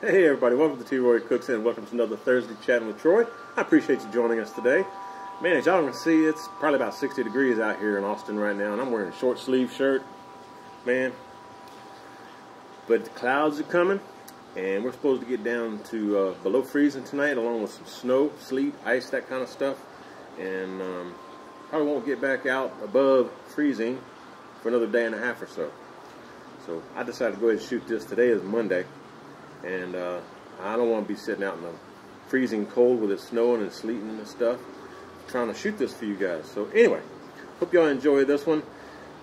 Hey everybody, welcome to T. Roy Cooks and welcome to another Thursday Chatting with Troy. I appreciate you joining us today. Man, as y'all can see, it's probably about 60 degrees out here in Austin right now, and I'm wearing a short sleeve shirt, man. But the clouds are coming, and we're supposed to get down to below freezing tonight, along with some snow, sleet, ice, that kind of stuff. And probably won't get back out above freezing for another day and a half or so. So I decided to go ahead and shoot this. Today is Monday. And I don't want to be sitting out in the freezing cold with it snowing and sleeting and stuff, trying to shoot this for you guys. So anyway, hope y'all enjoy this one.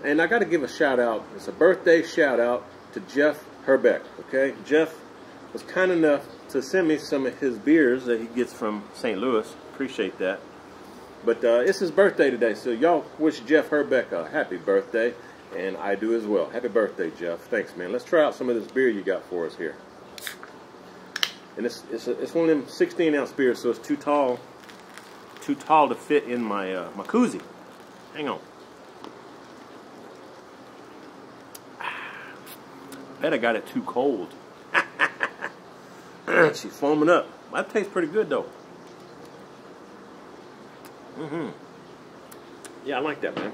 And I got to give a shout out. It's a birthday shout out to Jeff Herbeck. Okay, Jeff was kind enough to send me some of his beers that he gets from St. Louis. Appreciate that. But it's his birthday today, so y'all wish Jeff Herbeck a happy birthday, and I do as well. Happy birthday, Jeff. Thanks, man. Let's try out some of this beer you got for us here. And it's one of them 16-ounce beers, so it's too tall to fit in my my koozie. Hang on. Bet I got it too cold. She's foaming up. That tastes pretty good though. Yeah, I like that, man.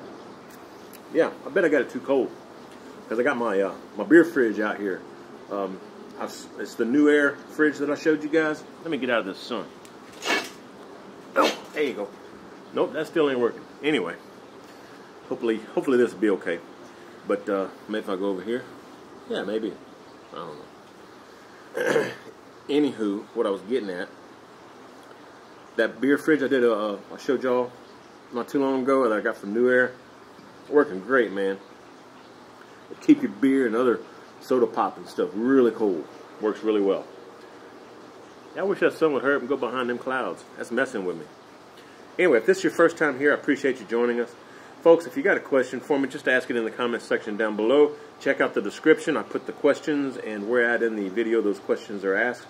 Yeah, I bet I got it too cold because I got my my beer fridge out here. It's the New Air fridge that I showed you guys. Let me get out of this sun. Oh, there you go. Nope, that still ain't working. Anyway, hopefully this will be okay. But maybe if I go over here, yeah, maybe. I don't know. Anywho, what I was getting at, that beer fridge I did, I showed y'all not too long ago that I got from New Air, working great, man. Keep your beer and other soda pop and stuff really cold. Works really well. I wish that sun would hurry up and go behind them clouds. That's messing with me. Anyway, if this is your first time here, I appreciate you joining us. Folks, if you got a question for me, just ask it in the comments section down below. Check out the description. I put the questions and where at in the video those questions are asked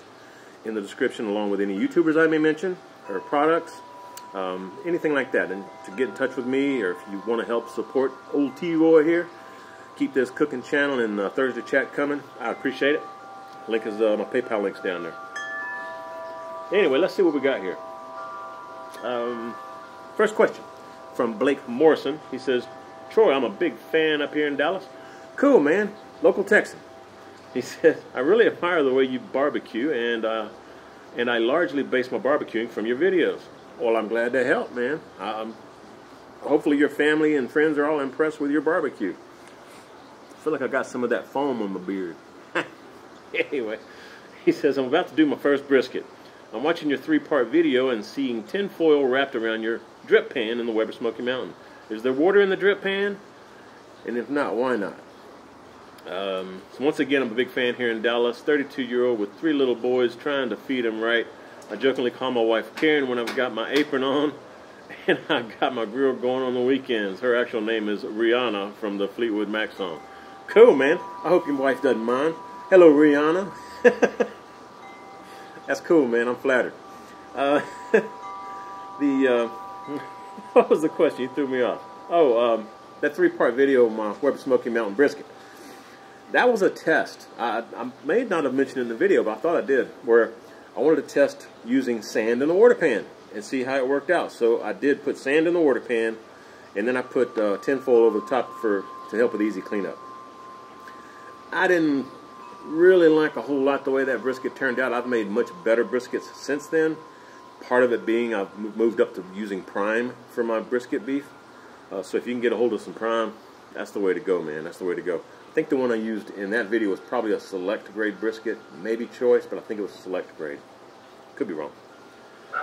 in the description, along with any YouTubers I may mention or products, anything like that. And to get in touch with me, or if you want to help support old T. Roy here, keep this cooking channel and Thursday chat coming. I appreciate it. Link is my PayPal link's down there. Anyway, let's see what we got here. First question from Blake Morrison. He says, Troy, I'm a big fan up here in Dallas. Cool, man. Local Texan. He says, I really admire the way you barbecue, and I largely base my barbecuing from your videos. Well, I'm glad to help, man. Hopefully your family and friends are all impressed with your barbecue. I feel like I got some of that foam on my beard. Anyway, he says, I'm about to do my first brisket. I'm watching your 3-part video and seeing tin foil wrapped around your drip pan in the Weber Smoky Mountain. Is there water in the drip pan? And if not, why not? So once again, I'm a big fan here in Dallas. 32-year-old with 3 little boys, trying to feed them right. I jokingly call my wife Karen when I've got my apron on, and I got my grill going on the weekends. Her actual name is Rihanna from the Fleetwood Mac song. Cool, man. I hope your wife doesn't mind. Hello, Rihanna. That's cool, man. I'm flattered. What was the question? You threw me off. Oh, that 3-part video of my Weber Smoky Mountain brisket. That was a test. I may not have mentioned it in the video, but I thought I did, where I wanted to test using sand in the water pan and see how it worked out. So I did put sand in the water pan, and then I put tinfoil over the top to help with easy cleanup. I didn't really like a whole lot the way that brisket turned out. I've made much better briskets since then. Part of it being I've moved up to using prime for my brisket beef. So if you can get a hold of some prime, that's the way to go, man. That's the way to go. I think the one I used in that video was probably a select grade brisket, maybe choice, but I think it was select grade. Could be wrong.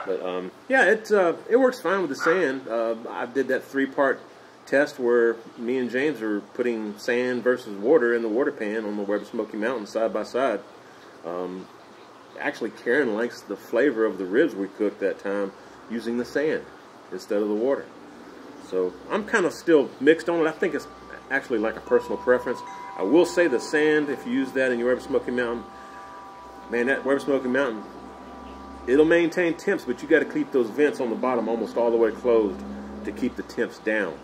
But yeah, it works fine with the sand. I did that 3-part test where me and James were putting sand versus water in the water pan on the Weber Smoky Mountain side by side. Actually, Karen likes the flavor of the ribs we cooked that time using the sand instead of the water. So I'm kind of still mixed on it. I think it's actually like a personal preference. I will say the sand, if you use that in your Weber Smoky Mountain, man, that Weber Smoky Mountain, it'll maintain temps, but you got to keep those vents on the bottom almost all the way closed to keep the temps down.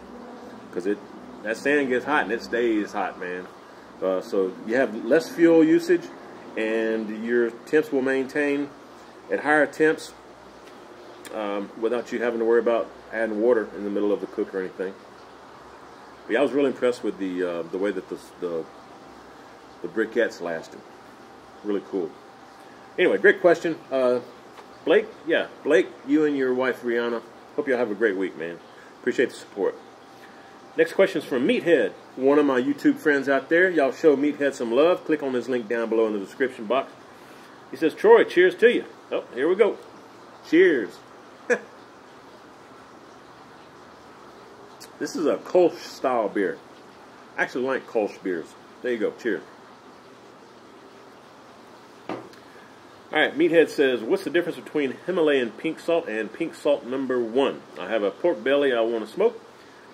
Because that sand gets hot and it stays hot, man. So you have less fuel usage and your temps will maintain at higher temps without you having to worry about adding water in the middle of the cook or anything. But yeah, I was really impressed with the way that the briquettes lasted. Really cool. Anyway, great question. Blake, you and your wife Rihanna, hope y'all have a great week, man. Appreciate the support. Next question is from Meathead, one of my YouTube friends out there. Y'all show Meathead some love. Click on his link down below in the description box. He says, Troy, cheers to you. Oh, here we go. Cheers. This is a Kolsch style beer. I actually like Kolsch beers. There you go. Cheers. Alright, Meathead says, what's the difference between Himalayan pink salt and pink salt #1? I have a pork belly I want to smoke,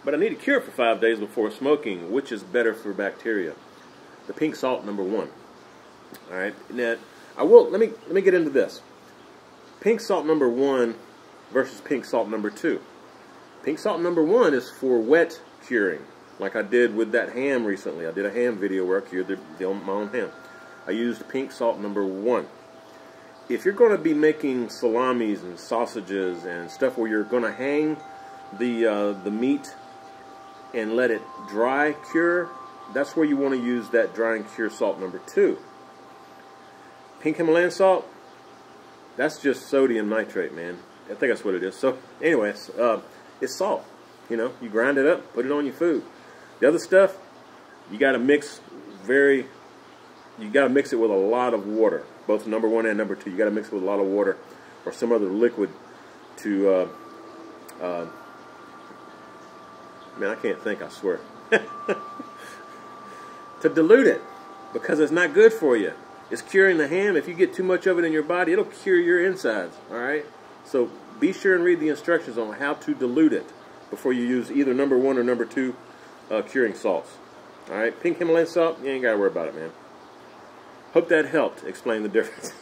but I need to cure for 5 days before smoking. Which is better for bacteria? The pink salt #1. Alright, now let me get into this. Pink salt #1 versus pink salt #2. Pink salt #1 is for wet curing, like I did with that ham recently. I did a ham video where I cured my own ham. I used pink salt #1. If you're going to be making salamis and sausages and stuff where you're going to hang the meat and let it dry cure, that's where you want to use that dry and cure salt #2. Pink Himalayan salt, that's just sodium nitrate, man. I think that's what it is. So, anyways, it's salt. You know, you grind it up, put it on your food. The other stuff, you got to mix it with a lot of water. Both #1 and #2, you got to mix it with a lot of water or some other liquid to, man, I can't think, I swear. To dilute it, because it's not good for you. It's curing the ham. If you get too much of it in your body, it'll cure your insides, all right? So be sure and read the instructions on how to dilute it before you use either #1 or #2 curing salts. All right, pink Himalayan salt, you ain't got to worry about it, man. Hope that helped explain the difference.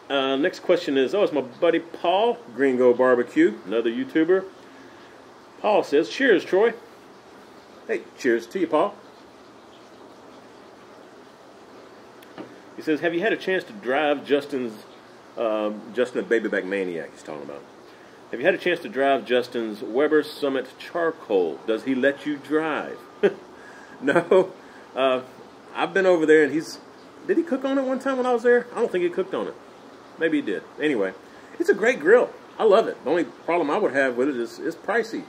Next question is, it's my buddy Paul, Gringo Barbecue, another YouTuber. Paul says, cheers, Troy. Hey, cheers to you, Paul. He says, have you had a chance to drive Justin the Babyback Maniac he's talking about? Have you had a chance to drive Justin's Weber Summit Charcoal? Does he let you drive? No. I've been over there and did he cook on it one time when I was there? I don't think he cooked on it. Maybe he did. Anyway, it's a great grill. I love it. The only problem I would have with it is pricey.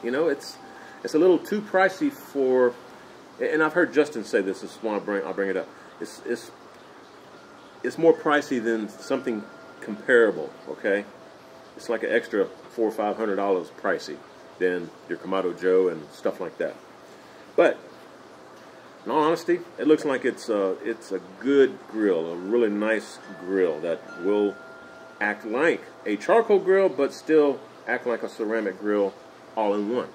You know, it's a little too pricey for, and I've heard Justin say this is why I'll bring it up. It's more pricey than something comparable, okay? It's like an extra $400 or $500 pricey than your Kamado Joe and stuff like that. But in all honesty, it looks like it's a good grill, a really nice grill that will act like a charcoal grill, but still act like a ceramic grill all in one.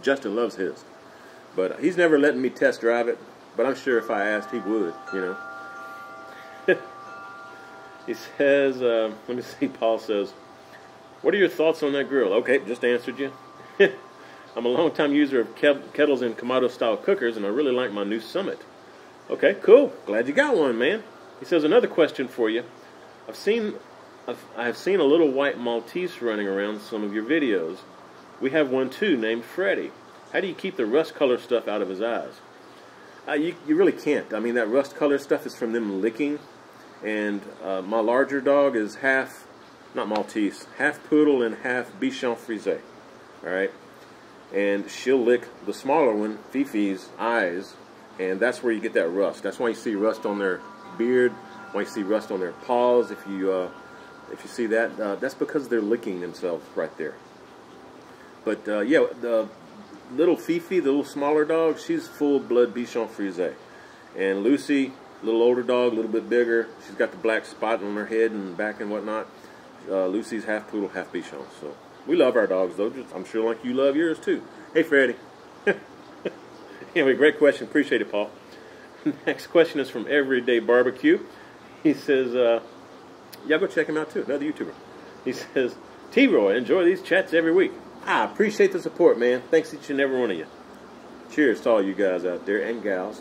Justin loves his, but he's never letting me test drive it. But I'm sure if I asked, he would, you know. He says, let me see, Paul says, what are your thoughts on that grill? Okay, just answered you. I'm a long-time user of kettles and Kamado-style cookers, and I really like my new Summit. Okay, cool. Glad you got one, man. He says, another question for you. I have seen a little white Maltese running around some of your videos. We have one, too, named Freddie. How do you keep the rust color stuff out of his eyes? You really can't. I mean, that rust color stuff is from them licking. And my larger dog is half, not Maltese, half poodle and half Bichon Frise. All right? And she'll lick the smaller one, Fifi's, eyes, and that's where you get that rust. That's why you see rust on their beard, why you see rust on their paws. If you see that, that's because they're licking themselves right there. But yeah, the little Fifi, the little smaller dog, she's full-blood Bichon Frise. And Lucy, little older dog, a little bit bigger, she's got the black spot on her head and back and whatnot. Lucy's half poodle, half Bichon. So we love our dogs, though. I'm sure like you love yours, too. Hey, Freddie. Anyway, great question. Appreciate it, Paul. Next question is from Everyday Barbecue. He says, yeah, go check him out, too. Another YouTuber. He says, T-Roy, enjoy these chats every week. I appreciate the support, man. Thanks each and every one of you. Cheers to all you guys out there and gals.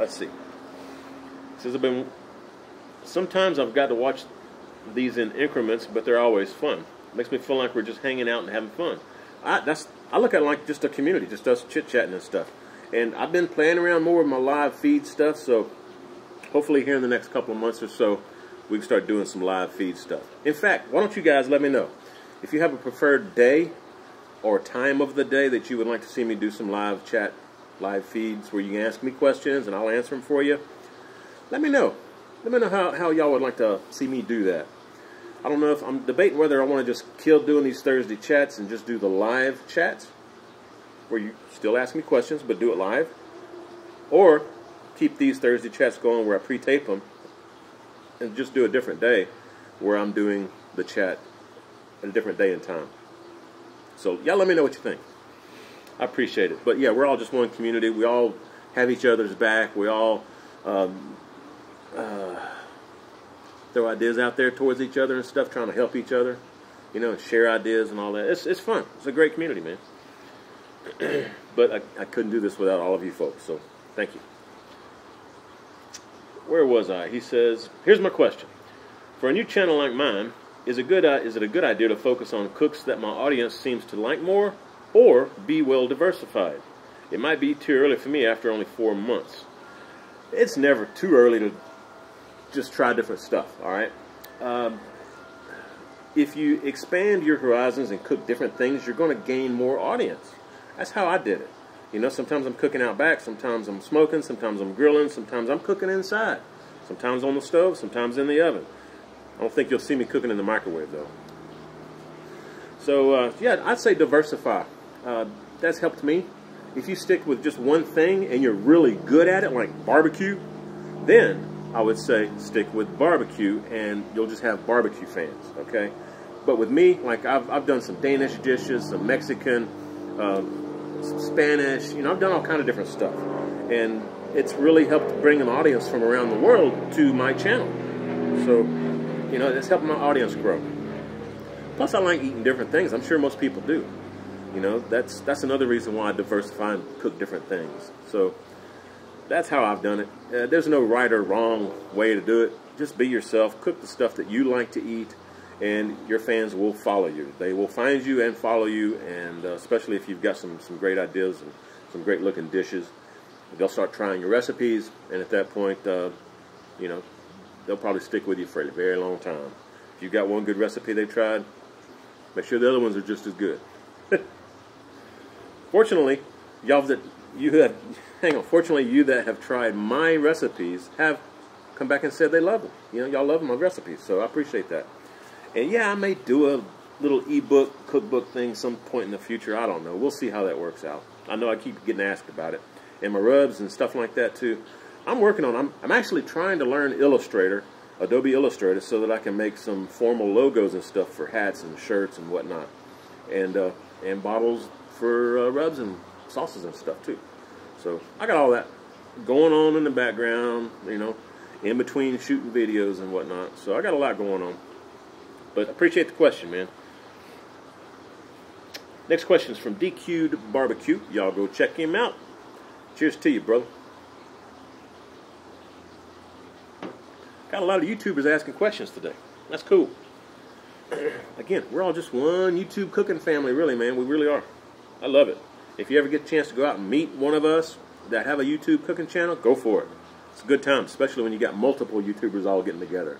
let's see. It says sometimes I've got to watch these in increments, but they're always fun. It makes me feel like we're just hanging out and having fun. I look at it like just a community, just us chit-chatting and stuff. And I've been playing around more with my live feed stuff, so hopefully here in the next couple of months or so, we can start doing some live feed stuff. In fact, why don't you guys let me know if you have a preferred day or time of the day that you would like to see me do some live chat, live feeds where you can ask me questions and I'll answer them for you. Let me know. Let me know how y'all would like to see me do that. I don't know if I'm debating whether I want to just kill doing these Thursday chats and just do the live chats where you still ask me questions but do it live, or keep these Thursday chats going where I pre-tape them and just do a different day where I'm doing the chat at a different day and time. So y'all let me know what you think. I appreciate it. But yeah, we're all just one community. We all have each other's back. We all throw ideas out there towards each other and stuff, trying to help each other, you know, share ideas and all that. It's fun. It's a great community, man. But I couldn't do this without all of you folks, so thank you. Where was I? He says, here's my question. For a new channel like mine, is it a good idea to focus on cooks that my audience seems to like more, or be well diversified? It might be too early for me after only 4 months. It's never too early to just try different stuff, all right? If you expand your horizons and cook different things, you're going to gain more audience. That's how I did it. You know, sometimes I'm cooking out back, sometimes I'm smoking, sometimes I'm grilling, sometimes I'm cooking inside. Sometimes on the stove, sometimes in the oven. I don't think you'll see me cooking in the microwave, though. So, yeah, I'd say diversify. That's helped me. If you stick with just one thing and you're really good at it, like barbecue, then I would say stick with barbecue and you'll just have barbecue fans, okay? But with me, like I've done some Danish dishes, some Mexican, some Spanish, you know, I've done all kind of different stuff. And it's really helped bring an audience from around the world to my channel. So, you know, it's helping my audience grow. Plus, I like eating different things. I'm sure most people do. You know, that's another reason why I diversify and cook different things. So that's how I've done it. There's no right or wrong way to do it. Just be yourself. Cook the stuff that you like to eat, and your fans will follow you. They will find you and follow you, and especially if you've got some great ideas and some great looking dishes. They'll start trying your recipes, and at that point, you know, they'll probably stick with you for a very long time. If you've got one good recipe they've tried, make sure the other ones are just as good. Fortunately, you that have tried my recipes have come back and said they love them. You know, y'all love my recipes, so I appreciate that. And yeah, I may do a little ebook, cookbook thing some point in the future. I don't know. We'll see how that works out. I know I keep getting asked about it. And my rubs and stuff like that too. I'm working on. I'm actually trying to learn Illustrator, Adobe Illustrator, so that I can make some formal logos and stuff for hats and shirts and whatnot, and bottles for rubs and sauces and stuff too. So I got all that going on in the background, you know, in between shooting videos and whatnot. So I got a lot going on. But I appreciate the question, man. Next question is from DQ'd Barbecue. Y'all go check him out. Cheers to you, brother. Got a lot of YouTubers asking questions today. That's cool. Again, we're all just one YouTube cooking family, really, man. We really are. I love it. If you ever get a chance to go out and meet one of us that have a YouTube cooking channel, go for it. It's a good time, especially when you got multiple YouTubers all getting together.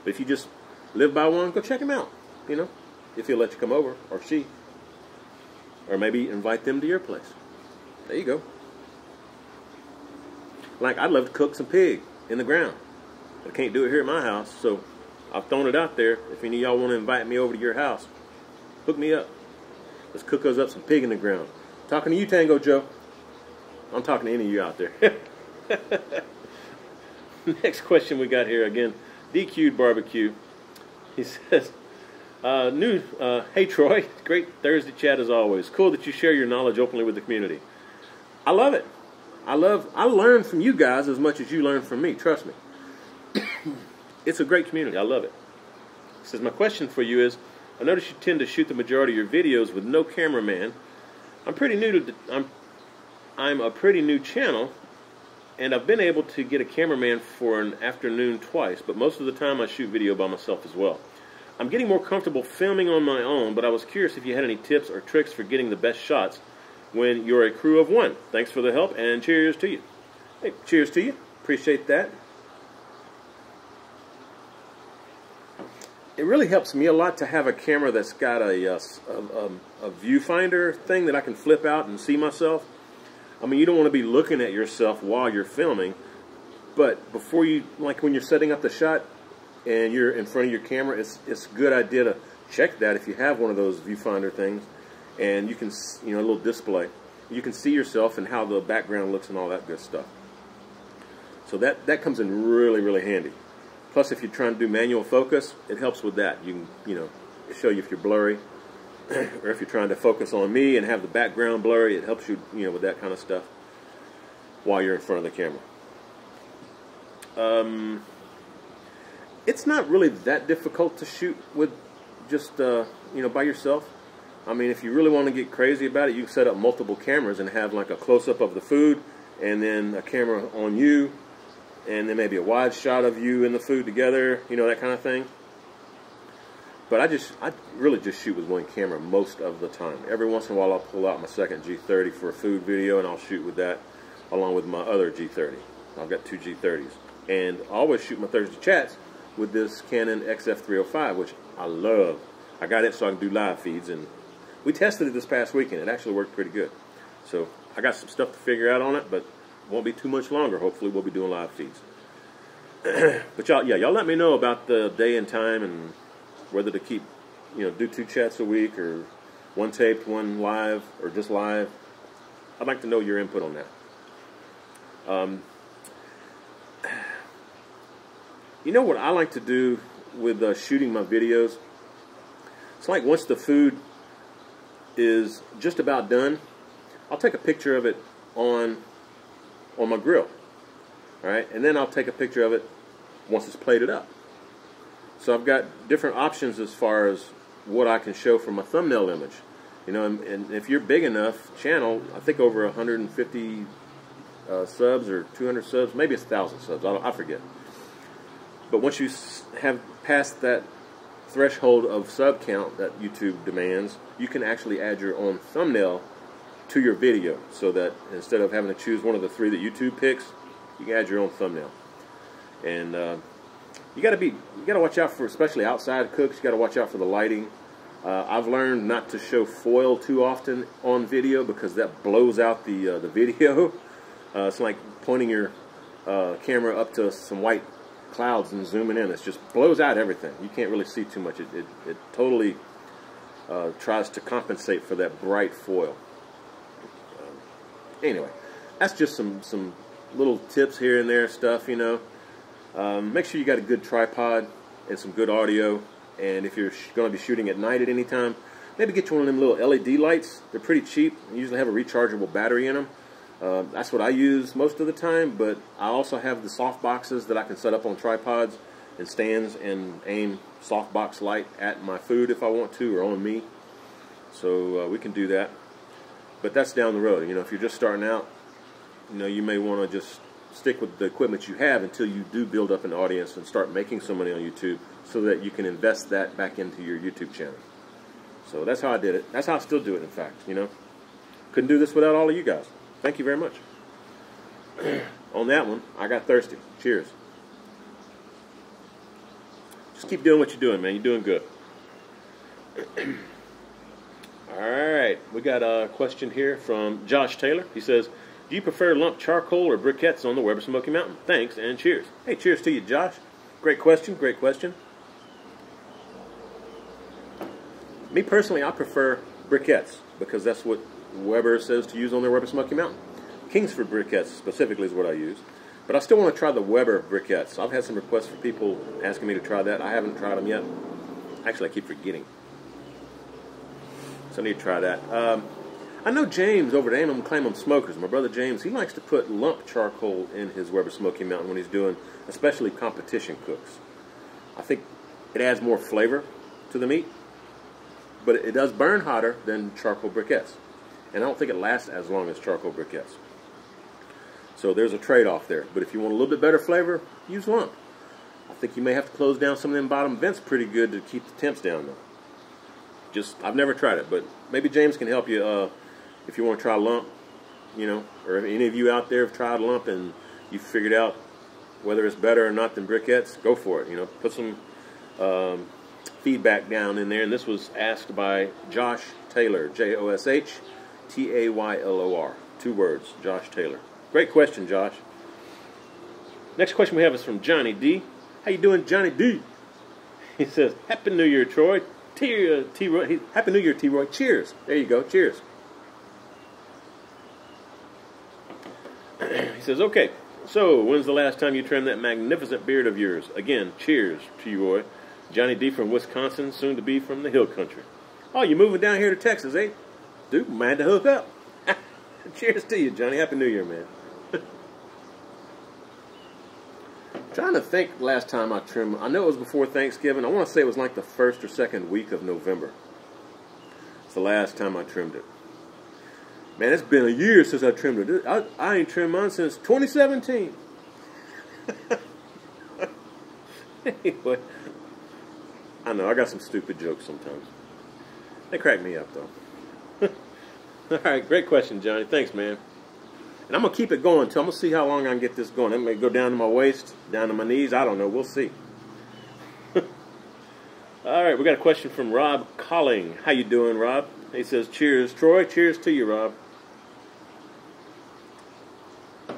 But if you just live by one, go check him out, you know, if he'll let you come over, or she. Or maybe invite them to your place. There you go. Like, I'd love to cook some pig in the ground. I can't do it here at my house, so I've thrown it out there. If any of y'all want to invite me over to your house, hook me up. Let's cook us up some pig in the ground. Talking to you, Tango Joe. I'm talking to any of you out there. Next question we got here again. DQ'd Barbecue. He says, hey Troy, great Thursday chat as always. Cool that you share your knowledge openly with the community. I love it. I learn from you guys as much as you learn from me, trust me. It's a great community. I love it. He says, my question for you is, I notice you tend to shoot the majority of your videos with no cameraman. I'm a pretty new channel, and I've been able to get a cameraman for an afternoon twice, but most of the time I shoot video by myself as well. I'm getting more comfortable filming on my own, but I was curious if you had any tips or tricks for getting the best shots when you're a crew of one. Thanks for the help, and cheers to you. Hey, cheers to you. Appreciate that. It really helps me a lot to have a camera that's got a viewfinder thing that I can flip out and see myself. I mean, you don't want to be looking at yourself while you're filming, but before you, like when you're setting up the shot and you're in front of your camera, it's a good idea to check that if you have one of those viewfinder things, and you can, a little display. You can see yourself and how the background looks and all that good stuff. So that comes in really, really handy. Plus, if you're trying to do manual focus, it helps with that. You can, show you if you're blurry, or if you're trying to focus on me and have the background blurry, it helps you, with that kind of stuff while you're in front of the camera. It's not really that difficult to shoot with just, by yourself. I mean, if you really want to get crazy about it, you can set up multiple cameras and have like a close-up of the food, and then a camera on you, and then maybe a wide shot of you and the food together, that kind of thing. But I really just shoot with one camera most of the time. Every once in a while I'll pull out my second G30 for a food video, and I'll shoot with that along with my other G30. I've got two G30s. And I always shoot my Thursday chats with this Canon XF305, which I love. I got it so I can do live feeds, and we tested it this past weekend. It actually worked pretty good. So I got some stuff to figure out on it, but won't be too much longer. Hopefully we'll be doing live feeds. But y'all let me know about the day and time, and whether to keep, do 2 chats a week, or one taped, one live, or just live. I'd like to know your input on that. What I like to do with shooting my videos? It's like once the food is just about done, I'll take a picture of it on my grill, all right? And then I'll take a picture of it once it's plated up. So I've got different options as far as what I can show from a thumbnail image. And if you're big enough channel, I think over 150 subs or 200 subs, maybe it's 1,000 subs, I forget. But once you have passed that threshold of sub count that YouTube demands, you can actually add your own thumbnail to your video, so that instead of having to choose one of the 3 that YouTube picks, you can add your own thumbnail. And you got to watch out for, especially outside cooks. You got to watch out for the lighting. I've learned not to show foil too often on video, because that blows out the video. It's like pointing your camera up to some white clouds and zooming in. It just blows out everything. You can't really see too much. It totally tries to compensate for that bright foil. Anyway, that's just some little tips here and there stuff, Make sure you got a good tripod and some good audio. And if you're going to be shooting at night at any time, maybe get you one of them little LED lights. They're pretty cheap. They usually have a rechargeable battery in them. That's what I use most of the time, but I also have the soft boxes that I can set up on tripods and stands and aim softbox light at my food if I want to, or on me. So we can do that. But that's down the road. If you're just starting out, you may want to just stick with the equipment you have until you do build up an audience and start making some money on YouTube, so that you can invest that back into your YouTube channel. So that's how I did it. That's how I still do it, in fact. Couldn't do this without all of you guys. Thank you very much. On that one, I got thirsty. Cheers. Just keep doing what you're doing, man. You're doing good. Alright, we got a question here from Josh Taylor. He says, do you prefer lump charcoal or briquettes on the Weber Smoky Mountain? Thanks, and cheers. Hey, cheers to you, Josh. Great question, great question. Me personally, I prefer briquettes, because that's what Weber says to use on their Weber Smoky Mountain. Kingsford briquettes specifically is what I use. But I still want to try the Weber briquettes. I've had some requests for people asking me to try that. I haven't tried them yet. Actually, I keep forgetting. So I need to try that. I know James over at Aim 'em Claim 'em Smokers, my brother James, he likes to put lump charcoal in his Weber Smoky Mountain when he's doing, especially competition cooks. I think it adds more flavor to the meat, but it does burn hotter than charcoal briquettes. And I don't think it lasts as long as charcoal briquettes. So there's a trade-off there. But if you want a little bit better flavor, use lump. I think you may have to close down some of them bottom vents pretty good to keep the temps down though. I've never tried it, but maybe James can help you if you want to try lump, you know, or if any of you out there have tried lump and you figured out whether it's better or not than briquettes, go for it. You know, put some feedback down in there. And this was asked by Josh Taylor, Joshtaylor, 2 words, Josh Taylor. Great question, Josh. Next question we have is from Johnny D. How you doing, Johnny D? He says, Happy New Year, Troy. T-Roy. Happy New Year, T-Roy. Cheers. There you go. Cheers. He says, okay, so when's the last time you trimmed that magnificent beard of yours? Again, cheers, T-Roy. Johnny D from Wisconsin, soon to be from the hill country. Oh, you're moving down here to Texas, eh? Dude, I'm mad to hook up. Cheers to you, Johnny. Happy New Year, man. Trying to think last time I trimmed. I know it was before Thanksgiving. I want to say it was like the 1st or 2nd week of November. It's the last time I trimmed it. Man, it's been a year since I trimmed it. I ain't trimmed mine since 2017. Anyway, I know, I got some stupid jokes sometimes. They crack me up, though. All right, great question, Johnny. Thanks, man. And I'm going to keep it going, too. I'm going to see how long I can get this going. It may go down to my waist, down to my knees. I don't know. We'll see. All right, we got a question from Rob Colling. How you doing, Rob? He says, cheers, Troy. Cheers to you, Rob. He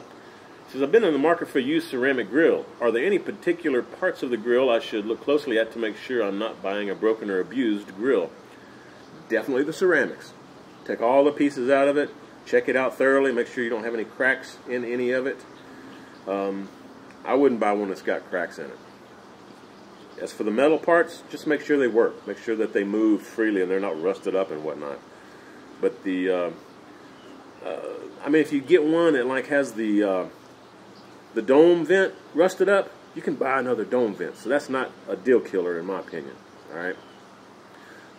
says, I've been in the market for a used ceramic grill. Are there any particular parts of the grill I should look closely at to make sure I'm not buying a broken or abused grill? Definitely the ceramics. Take all the pieces out of it. Check it out thoroughly. Make sure you don't have any cracks in any of it. I wouldn't buy one that's got cracks in it. As for the metal parts, just make sure they work. Make sure that they move freely and they're not rusted up and whatnot. But I mean, if you get one that like has the dome vent rusted up, you can buy another dome vent. So that's not a deal killer in my opinion. All right.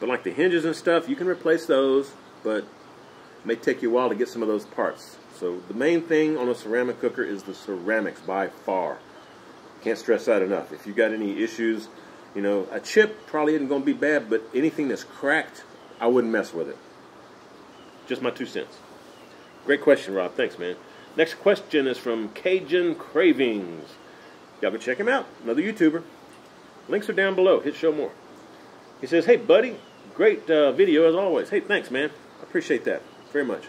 But like the hinges and stuff, you can replace those, but it may take you a while to get some of those parts. So the main thing on a ceramic cooker is the ceramics by far. Can't stress that enough. If you got any issues, you know, a chip probably isn't going to be bad, but anything that's cracked, I wouldn't mess with it. Just my 2 cents. Great question, Rob. Thanks, man. Next question is from Cajun Cravings. Y'all go check him out. Another YouTuber. Links are down below. Hit show more. He says, hey, buddy. Great video as always. Hey, thanks, man. I appreciate that very much.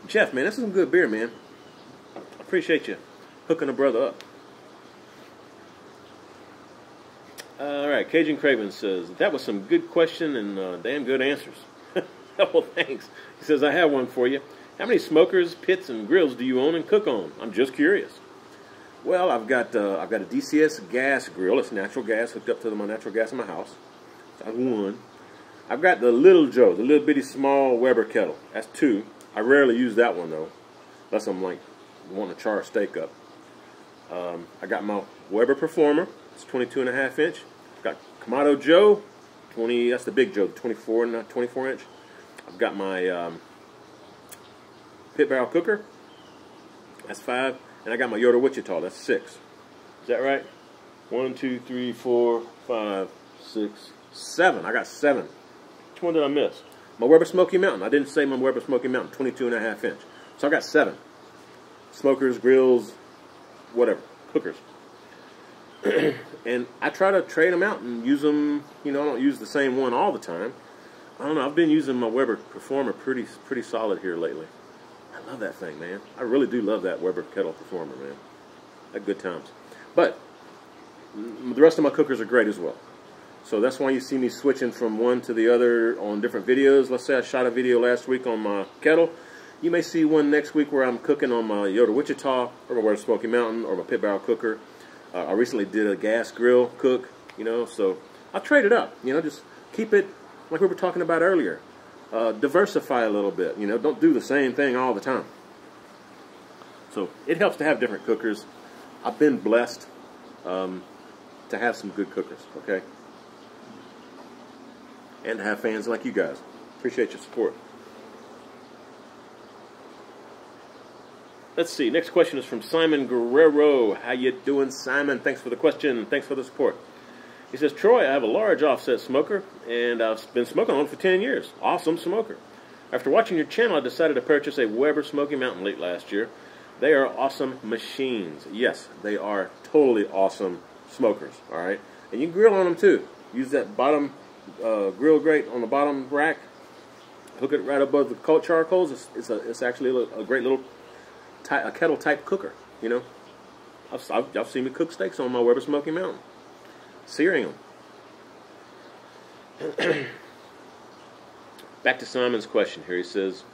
Jeff, man, this is some good beer, man. I appreciate you hooking a brother up. All right, Cajun Craven says, that was some good question and damn good answers. Well, thanks. He says, I have one for you. How many smokers, pits, and grills do you own and cook on? I'm just curious. Well, I've got a DCS gas grill. It's natural gas, hooked up to my natural gas in my house. That's 1. I've got the Little Joe, the little bitty small Weber Kettle. That's 2. I rarely use that one, though, unless I'm, like, wanting to char a steak up. I got my Weber Performer. It's 22.5 inch. I've got Kamado Joe, that's the big Joe, 24 inch. I've got my pit barrel cooker. That's 5. And I got my Yoda Wichita. That's 6. Is that right? 1, 2, 3, 4, 5, 6, 7. I got 7. Which one did I miss? My Weber Smoky Mountain. I didn't say my Weber Smoky Mountain. 22.5 inch. So I got 7. Smokers, grills, whatever. Cookers. And I try to trade them out and use them. You know, I don't use the same one all the time. I don't know. I've been using my Weber Performer pretty solid here lately. I love that thing, man. I really do love that Weber Kettle Performer, man. At good times. But the rest of my cookers are great as well. So that's why you see me switching from one to the other on different videos. Let's say I shot a video last week on my kettle. You may see one next week where I'm cooking on my Yoda Wichita or my Weber Smoky Mountain or my pit barrel cooker. I recently did a gas grill cook, you know, so I trade it up. You know, just keep it like we were talking about earlier. Diversify a little bit, you know, don't do the same thing all the time. So it helps to have different cookers. I've been blessed to have some good cookers, okay? And to have fans like you guys. Appreciate your support. let's see. Next question is from Simon Guerrero. How you doing, Simon? Thanks for the question. Thanks for the support. He says, Troy, I have a large offset smoker, and I've been smoking on it for 10 years. Awesome smoker. After watching your channel, I decided to purchase a Weber Smoky Mountain late last year. They are awesome machines. Yes, they are totally awesome smokers, all right? And you can grill on them, too. Use that bottom grill grate on the bottom rack. Hook it right above the charcoals. It's actually a great little a kettle-type cooker, you know. Y'all seen me cook steaks on my Weber Smoky Mountain. Searing them. Back to Simon's question here. He says,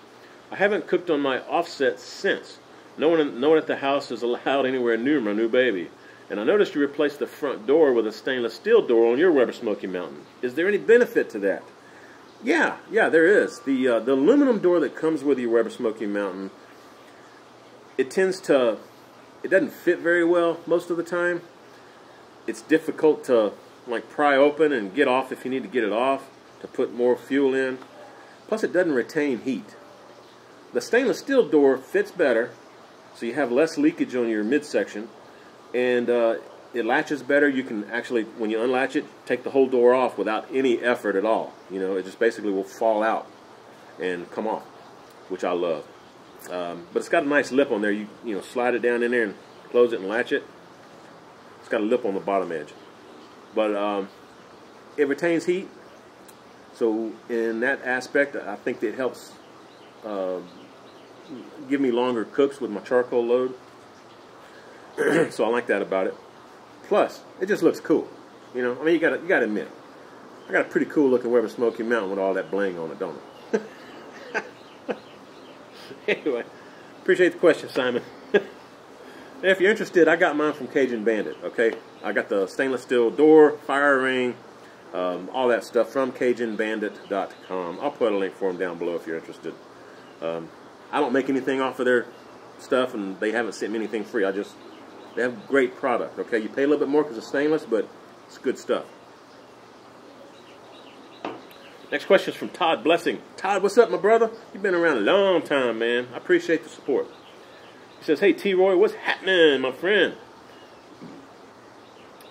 I haven't cooked on my offset since. No one at the house is allowed anywhere near my new baby. And I noticed you replaced the front door with a stainless steel door on your Weber Smoky Mountain. Is there any benefit to that? Yeah, there is. The aluminum door that comes with your Weber Smoky Mountain, it doesn't fit very well most of the time. It's difficult to like pry open and get off if you need to get it off to put more fuel in. Plus it doesn't retain heat. The stainless steel door fits better, so you have less leakage on your midsection, and it latches better. You can actually, when you unlatch it, take the whole door off without any effort at all. You know, it just basically will fall out and come off, which I love. But it's got a nice lip on there. You know, slide it down in there and close it and latch it. It's got a lip on the bottom edge. But it retains heat. So in that aspect, I think that it helps give me longer cooks with my charcoal load. So I like that about it. Plus, it just looks cool. You know, I mean, you gotta admit, I got a pretty cool looking Weber Smoky Mountain with all that bling on it, don't I? Anyway, appreciate the question, Simon. If you're interested, I got mine from Cajun Bandit, okay? I got the stainless steel door, fire ring, all that stuff from CajunBandit.com. I'll put a link for them down below if you're interested. I don't make anything off of their stuff, and they haven't sent me anything free. They have great product, okay? You pay a little bit more because it's stainless, but it's good stuff. Next question is from Todd Blessing. Todd, what's up, my brother? You've been around a long time, man. I appreciate the support. He says, hey, T-Roy, what's happening, my friend?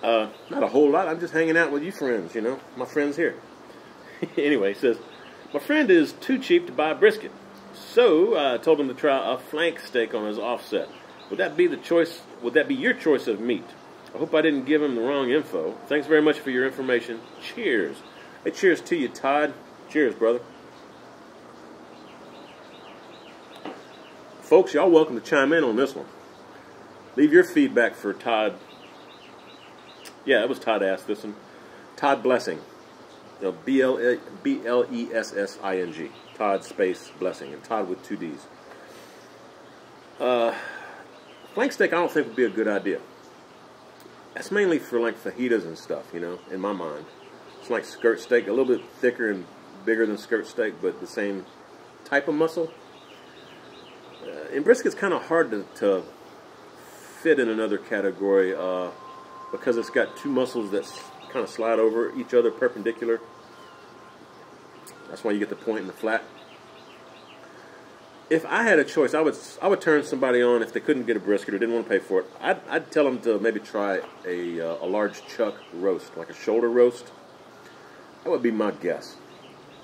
Not a whole lot. I'm just hanging out with you friends, you know, my friends here. Anyway, he says, my friend is too cheap to buy a brisket. So I told him to try a flank steak on his offset. Would that be your choice of meat? I hope I didn't give him the wrong info. Thanks very much for your information. Cheers. Hey, cheers to you, Todd. Cheers, brother. Folks, y'all welcome to chime in on this one. Leave your feedback for Todd. Yeah, it was Todd asked this one. Todd Blessing. B-L-E-S-S-I-N-G. Todd space Blessing. And Todd with 2 Ds. Flank steak I don't think would be a good idea. That's mainly for like fajitas and stuff, you know, in my mind. It's like skirt steak, a little bit thicker and bigger than skirt steak, but the same type of muscle. And brisket's kind of hard to fit in another category because it's got two muscles that kind of slide over each other perpendicular. That's why you get the point and the flat. If I had a choice, I would turn somebody on if they couldn't get a brisket or didn't want to pay for it. I'd tell them to maybe try a large chuck roast, like a shoulder roast. That would be my guess.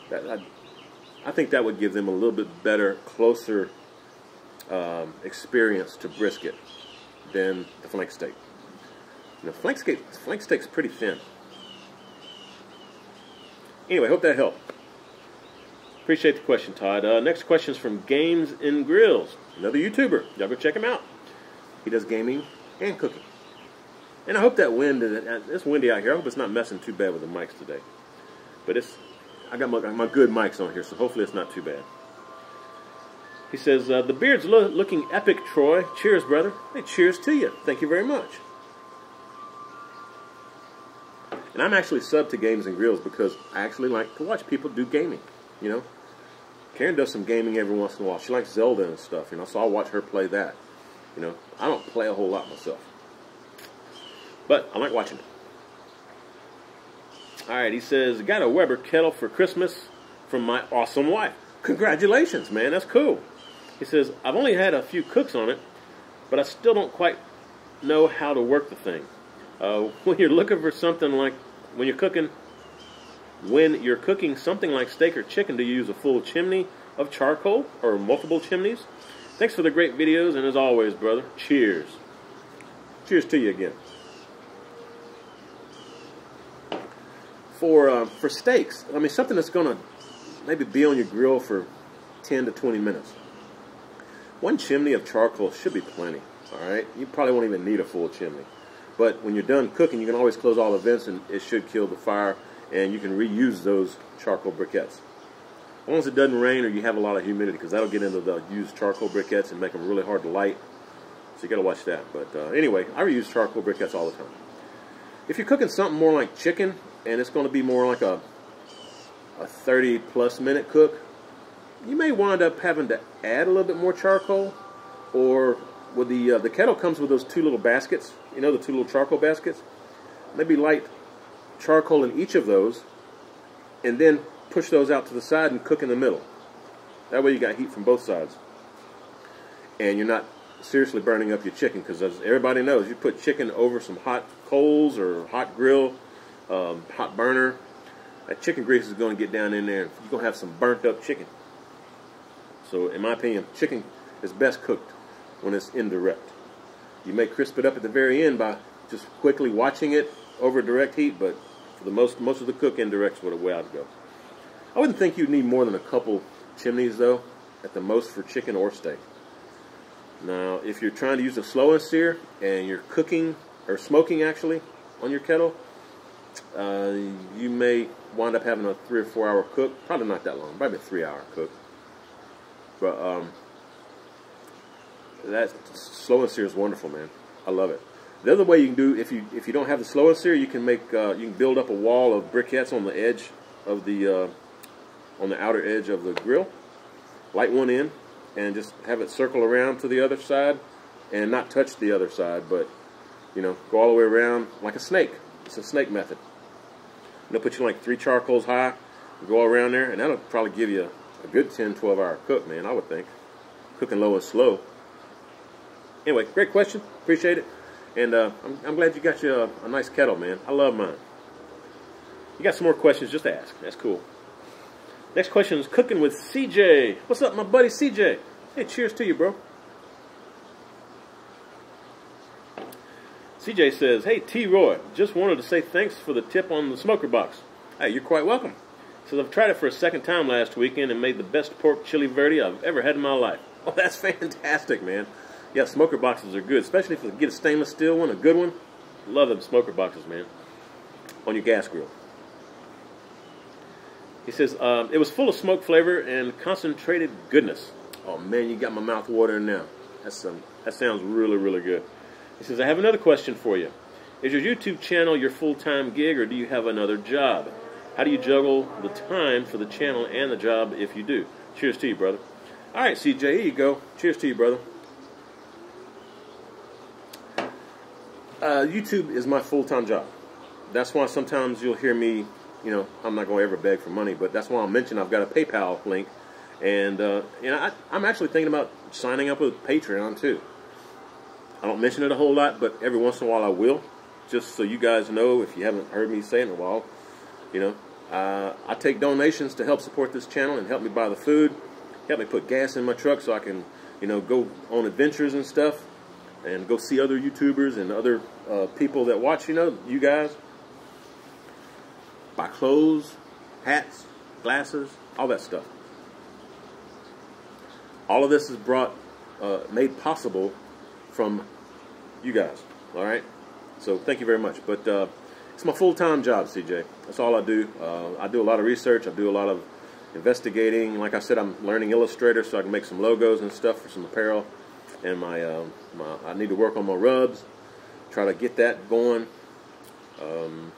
I think that would give them a little bit better, closer experience to brisket than the flank steak. You know, flank steak's pretty thin. Anyway, hope that helped. Appreciate the question, Todd. Next question is from Games and Grills, another YouTuber. Y'all go check him out. He does gaming and cooking. And I hope that wind, it's windy out here. I hope it's not messing too bad with the mics today. But I got my good mics on here, so hopefully it's not too bad. He says, the beard's looking epic, Troy. Cheers, brother. Hey, cheers to you. Thank you very much. And I'm actually subbed to Games and Grills because I actually like to watch people do gaming, you know. Karen does some gaming every once in a while. She likes Zelda and stuff, you know, so I'll watch her play that. You know, I don't play a whole lot myself. But I like watching it. Alright, he says, got a Weber Kettle for Christmas from my awesome wife. Congratulations, man, that's cool. He says, I've only had a few cooks on it, but I still don't quite know how to work the thing. When you're looking for something like, when you're cooking something like steak or chicken, do you use a full chimney of charcoal or multiple chimneys? Thanks for the great videos, and as always, brother, cheers. Cheers to you again. For steaks, I mean, something that's going to maybe be on your grill for 10 to 20 minutes. One chimney of charcoal should be plenty, all right? You probably won't even need a full chimney. But when you're done cooking, you can always close all the vents, and it should kill the fire, and you can reuse those charcoal briquettes. As long as it doesn't rain or you have a lot of humidity, because that'll get into the used charcoal briquettes and make them really hard to light. So you got to watch that. But anyway, I reuse charcoal briquettes all the time. If you're cooking something more like chicken, and it's going to be more like a 30-plus minute cook, you may wind up having to add a little bit more charcoal. Or with the kettle comes with those two little baskets, you know, the two little charcoal baskets. Maybe light charcoal in each of those, and then push those out to the side and cook in the middle. That way you got heat from both sides, and you're not seriously burning up your chicken, because as everybody knows, you put chicken over some hot coals or hot grill, hot burner, that chicken grease is going to get down in there, and you're going to have some burnt up chicken. So in my opinion, chicken is best cooked when it's indirect. You may crisp it up at the very end by just quickly watching it over direct heat, but for the most of the cook, indirect's the way I'd go. I wouldn't think you'd need more than a couple chimneys, though, at the most, for chicken or steak. Now, if you're trying to use a slow and sear and you're cooking, or smoking actually, on your kettle, you may wind up having a 3 or 4 hour cook. Probably not that long, probably a 3-hour cook. But that slow and sear is wonderful, man. I love it. The other way you can do, if you don't have the slow and sear, you can make you can build up a wall of briquettes on the edge of the on the outer edge of the grill. Light one in and just have it circle around to the other side, and not touch the other side, but you know, go all the way around like a snake. It's a snake method. And they'll put you like 3 charcoals high, go around there, and that'll probably give you a good 10-12 hour cook, man, I would think. Cooking low and slow. Anyway, great question. Appreciate it. And I'm glad you got you a nice kettle, man. I love mine. You got some more questions, just ask. That's cool. Next question is cooking with CJ. What's up, my buddy CJ? Hey, cheers to you, bro. CJ says, hey, T-Roy, just wanted to say thanks for the tip on the smoker box. Hey, you're quite welcome. He says, I've tried it for a second time last weekend and made the best pork chili verde I've ever had in my life. Oh, that's fantastic, man. Yeah, smoker boxes are good, especially if you get a stainless steel one, a good one. Love them smoker boxes, man, on your gas grill. He says, it was full of smoke flavor and concentrated goodness. Oh, man, you got my mouth watering now. That sounds really, really good. He says, I have another question for you. Is your YouTube channel your full-time gig, or do you have another job? How do you juggle the time for the channel and the job if you do? Cheers to you, brother. All right, CJ, here you go. Cheers to you, brother. YouTube is my full-time job. That's why sometimes you'll hear me, you know, I'm not going to ever beg for money, but that's why I'll mention I've got a PayPal link. And, you know, I'm actually thinking about signing up with Patreon, too. I don't mention it a whole lot, but every once in a while I will, just so you guys know, if you haven't heard me say it in a while. You know, I take donations to help support this channel and help me buy the food, help me put gas in my truck so I can, you know, go on adventures and stuff, and go see other YouTubers and other people that watch, you know, you guys. Buy clothes, hats, glasses, all that stuff. All of this is made possible from you guys, all right? So thank you very much. But it's my full-time job, CJ. That's all I do. I do a lot of research. I do a lot of investigating. Like I said, I'm learning Illustrator so I can make some logos and stuff for some apparel. And I need to work on my rubs, try to get that going. I'm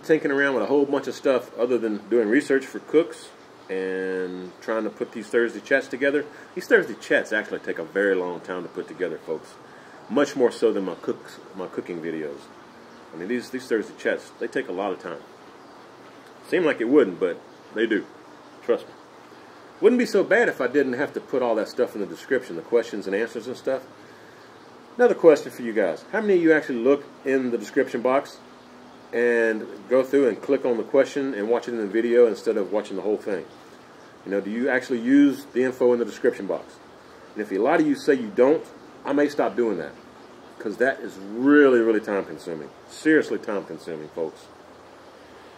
tinkering around with a whole bunch of stuff other than doing research for cooks and trying to put these Thursday chats together. These Thursday chats actually take a very long time to put together, folks. Much more so than my cooking videos. I mean, these Thursday chats, they take a lot of time. Seem like it wouldn't, but they do. Trust me. Wouldn't be so bad if I didn't have to put all that stuff in the description, the questions and answers and stuff. Another question for you guys. How many of you actually look in the description box and go through and click on the question and watch it in the video instead of watching the whole thing? You know, do you actually use the info in the description box? And if a lot of you say you don't, I may stop doing that, because that is really, really time consuming. Seriously time consuming, folks.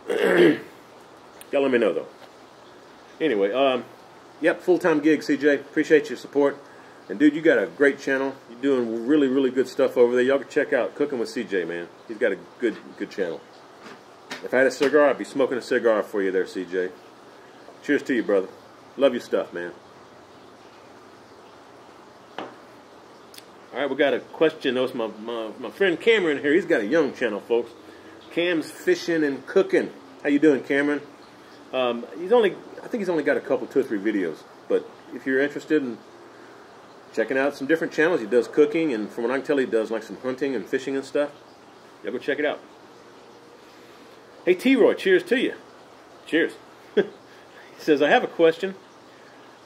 Y'all let me know though. Anyway, yep, full-time gig, CJ. Appreciate your support. And dude, you got a great channel. You're doing really, really good stuff over there. Y'all can check out Cooking with CJ, man. He's got a good channel. If I had a cigar, I'd be smoking a cigar for you there, CJ. Cheers to you, brother. Love your stuff, man. All right, we got a question. That was my friend Cameron here. He's got a young channel, folks. Cam's Fishing and Cooking. How you doing, Cameron? I think he's only got a couple, 2 or 3 videos. But if you're interested in checking out some different channels, he does cooking, and from what I can tell, he does like some hunting and fishing and stuff. Y'all go check it out. Hey, T-Roy, cheers to you. Cheers. He says, I have a question.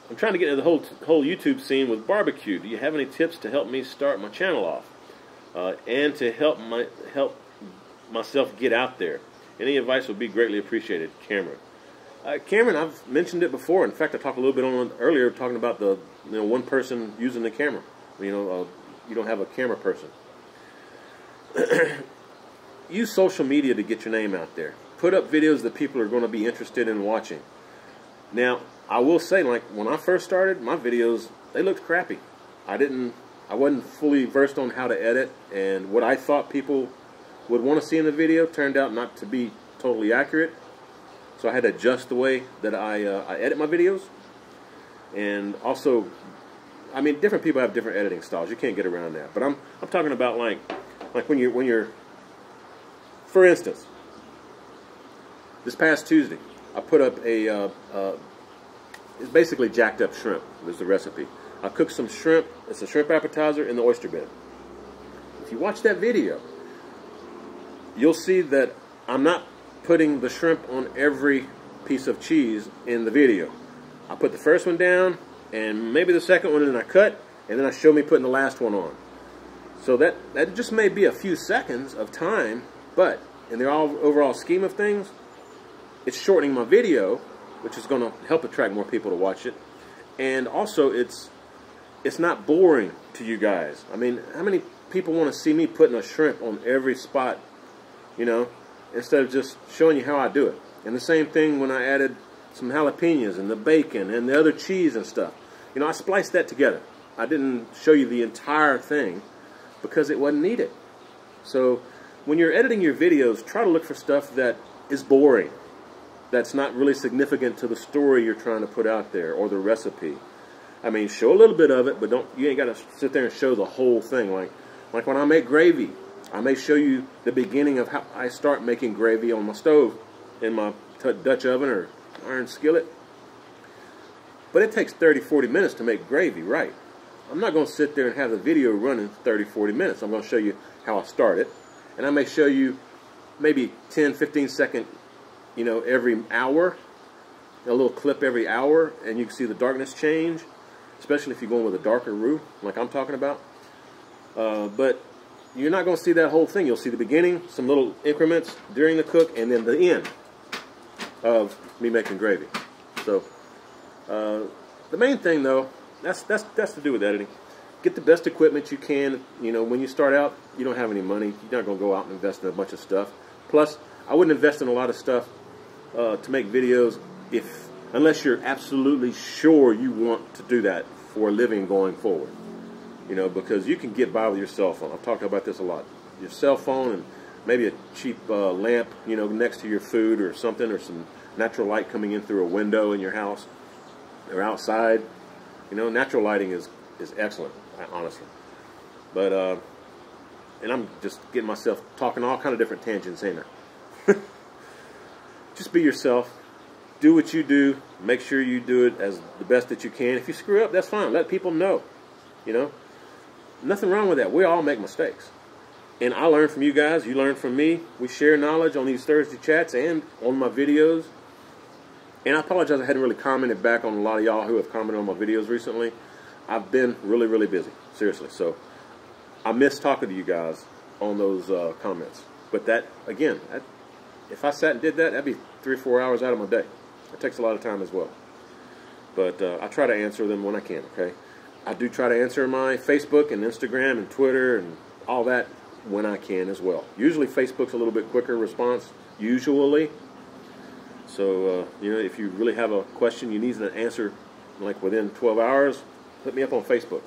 I'm trying to get into the whole YouTube scene with barbecue. Do you have any tips to help me start my channel off, and to help myself get out there? Any advice would be greatly appreciated, Cameron. Cameron, I've mentioned it before. In fact, I talked a little bit on earlier talking about the one person using the camera. You don't have a camera person. Use social media to get your name out there. Put up videos that people are going to be interested in watching. Now, I will say, like when I first started, my videos, they looked crappy. I wasn't fully versed on how to edit, and what I thought people would want to see in the video turned out not to be totally accurate. So I had to adjust the way that I edit my videos. And also, I mean, different people have different editing styles. You can't get around that. But I'm talking about like when you're, for instance, this past Tuesday, I put up it's basically jacked up shrimp was the recipe. I cooked some shrimp. It's a shrimp appetizer in the oyster bed. If you watch that video, you'll see that I'm not putting the shrimp on every piece of cheese in the video. I put the first one down, and maybe the second one, and then I cut, and then I show me putting the last one on. So that just may be a few seconds of time, but in the overall scheme of things, it's shortening my video, which is going to help attract more people to watch it. And also, it's not boring to you guys. I mean, how many people want to see me putting a shrimp on every spot, instead of just showing you how I do it? And the same thing when I added some jalapenos and the bacon and the other cheese and stuff. I spliced that together. I didn't show you the entire thing because it wasn't needed. So when you're editing your videos, try to look for stuff that is boring, that's not really significant to the story you're trying to put out there or the recipe. I mean, show a little bit of it, but you ain't got to sit there and show the whole thing. Like when I make gravy, I may show you the beginning of how I start making gravy on my stove in my Dutch oven or iron skillet. But it takes 30-40 minutes to make gravy, right? I'm not going to sit there and have the video running 30-40 minutes. I'm going to show you how I start it. And I may show you maybe 10-15 second, every hour, a little clip every hour, and you can see the darkness change, especially if you're going with a darker roux, like I'm talking about. But you're not going to see that whole thing. You'll see the beginning, some little increments during the cook, and then the end of me making gravy. So the main thing, though, that's to do with editing. Get the best equipment you can. When you start out, you don't have any money. You're not going to go out and invest in a bunch of stuff. Plus, I wouldn't invest in a lot of stuff to make videos unless you're absolutely sure you want to do that for a living going forward. Because you can get by with your cell phone. I've talked about this a lot. Your cell phone and maybe a cheap lamp, next to your food or something, or some natural light coming in through a window in your house or outside. Natural lighting is excellent, honestly. But, and I'm just getting myself talking all kind of different tangents, ain't I? Just be yourself. Do what you do. Make sure you do it as the best that you can. If you screw up, that's fine. Let people know. Nothing wrong with that. We all make mistakes. And I learn from you guys. You learn from me. We share knowledge on these Thursday chats and on my videos. And I apologize I hadn't really commented back on a lot of y'all who have commented on my videos recently. I've been really, really busy, seriously. So I miss talking to you guys on those comments. But that, again, if I sat and did that, that'd be 3 or 4 hours out of my day. It takes a lot of time as well. But I try to answer them when I can, okay? I do try to answer my Facebook and Instagram and Twitter and all that when I can as well. Usually Facebook's a little bit quicker response, usually. So, you know, if you really have a question you need an answer like within 12 hours, hit me up on Facebook.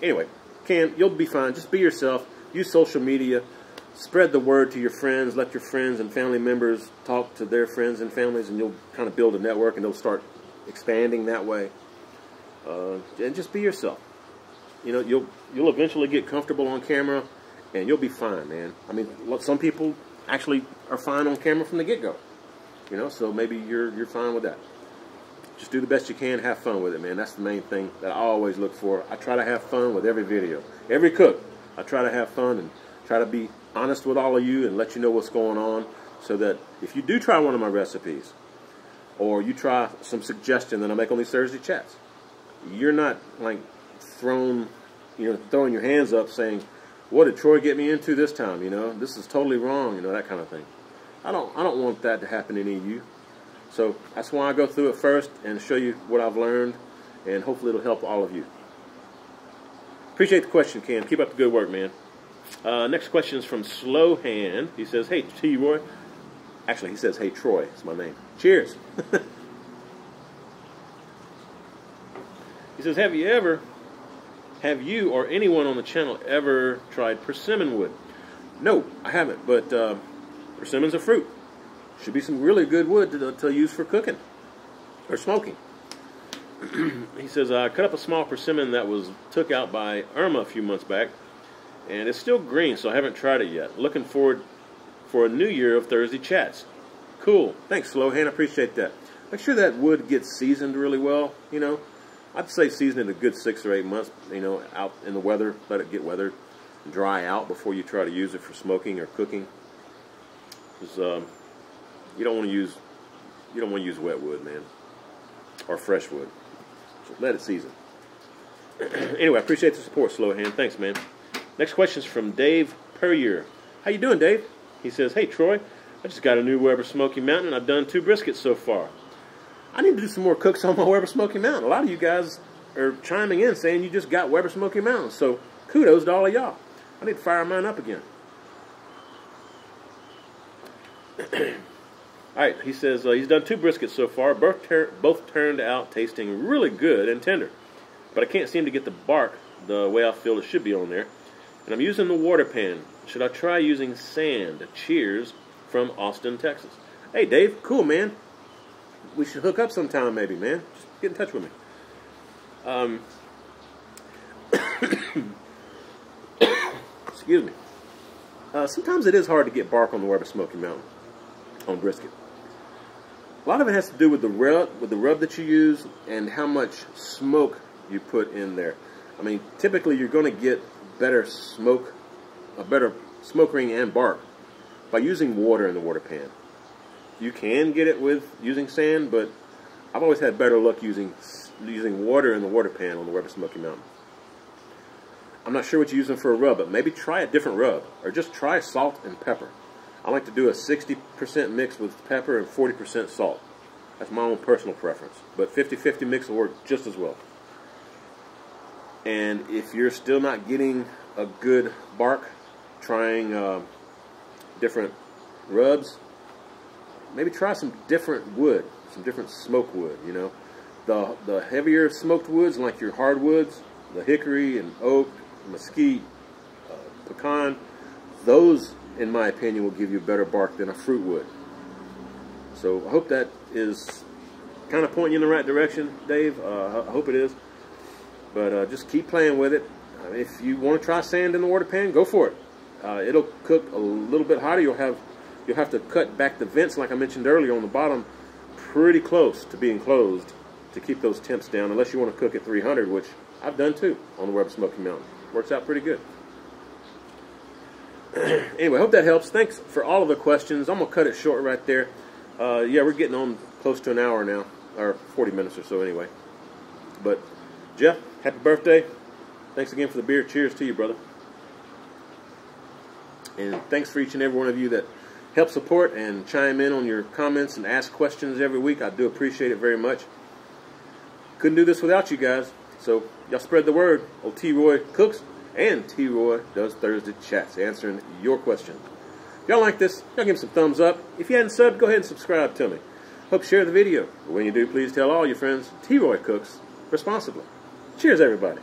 Anyway, you'll be fine. Just be yourself. Use social media. Spread the word to your friends. Let your friends and family members talk to their friends and families, and you'll kind of build a network, and they'll start expanding that way. And just be yourself. You know, you'll eventually get comfortable on camera, and you'll be fine, man. I mean, some people actually are fine on camera from the get-go. You know, so maybe you're fine with that. Just do the best you can. Have fun with it, man. That's the main thing that I always look for. I try to have fun with every video. Every cook, I try to have fun and try to be honest with all of you and let you know what's going on, so that if you do try one of my recipes or you try some suggestion that I make on these Thursday chats, you're not like throwing your hands up saying, "What did Troy get me into this time? You know, this is totally wrong." You know, that kind of thing. I don't want that to happen to any of you. So that's why I go through it first and show you what I've learned, and hopefully it'll help all of you. Appreciate the question, Cam. Keep up the good work, man. Next question is from Slow Hand. He says, "Hey, T-Roy." Actually, he says, "Hey, Troy." It's my name. Cheers. He says, have you or anyone on the channel ever tried persimmon wood? No, I haven't, but persimmon's a fruit. Should be some really good wood to use for cooking or smoking. He says, I cut up a small persimmon that was took out by Irma a few months back, and it's still green, so I haven't tried it yet. Looking forward for a new year of Thursday chats. Cool. Thanks, Slowhand. I appreciate that. Make sure that wood gets seasoned really well, you know. I'd say season it a good 6 or 8 months, you know, out in the weather. Let it get weathered, dry out before you try to use it for smoking or cooking. Because you don't want to use wet wood, man, or fresh wood. So let it season. Anyway, I appreciate the support, Slowhand. Thanks, man. Next question is from Dave Puryear. How you doing, Dave? He says, "Hey, Troy, I just got a new Weber Smoky Mountain, and I've done 2 briskets so far. I need to do some more cooks on my Weber Smoky Mountain. A lot of you guys are chiming in saying you just got Weber Smoky Mountain, so kudos to all of y'all. I need to fire mine up again." Alright, he says he's done 2 briskets so far. Both turned out tasting really good and tender. But I can't seem to get the bark the way I feel it should be on there. And I'm using the water pan. Should I try using sand? Cheers from Austin, Texas. Hey, Dave. Cool, man. We should hook up sometime maybe, man. Just get in touch with me. Excuse me. Sometimes it is hard to get bark on the Weber Smoky Mountain on brisket. A lot of it has to do with the rub that you use and how much smoke you put in there. I mean, typically you're going to get a better smoke ring and bark by using water in the water pan. You can get it with using sand, but I've always had better luck using water in the water pan on the Weber Smoky Mountain. I'm not sure what you're using for a rub, but maybe try a different rub, or just try salt and pepper. I like to do a 60% mix with pepper and 40% salt. That's my own personal preference, but 50-50 mix will work just as well. And if you're still not getting a good bark, trying different rubs, maybe try some different wood, some different smoke wood, you know. The heavier smoked woods, like your hardwoods, the hickory and oak, mesquite, pecan, those, in my opinion, will give you better bark than a fruit wood. So I hope that is kind of pointing you in the right direction, Dave. I hope it is. But just keep playing with it. If you want to try sand in the water pan, go for it. It'll cook a little bit hotter. You'll have to cut back the vents, like I mentioned earlier, on the bottom, pretty close to being closed to keep those temps down, unless you want to cook at 300, which I've done too on the Weber Smoky Mountain. Works out pretty good. Anyway, I hope that helps. Thanks for all of the questions. I'm going to cut it short right there. Yeah, we're getting on close to an hour now, or 40 minutes or so anyway. But, Jeff, happy birthday. Thanks again for the beer. Cheers to you, brother. And thanks for each and every one of you that help support and chime in on your comments and ask questions every week. I do appreciate it very much. Couldn't do this without you guys. So, y'all spread the word. Old T-Roy cooks and T-Roy does Thursday chats, answering your questions. If y'all like this, y'all give me some thumbs up. If you hadn't subbed, go ahead and subscribe to me. Hope you share the video. But when you do, please tell all your friends T-Roy cooks responsibly. Cheers, everybody.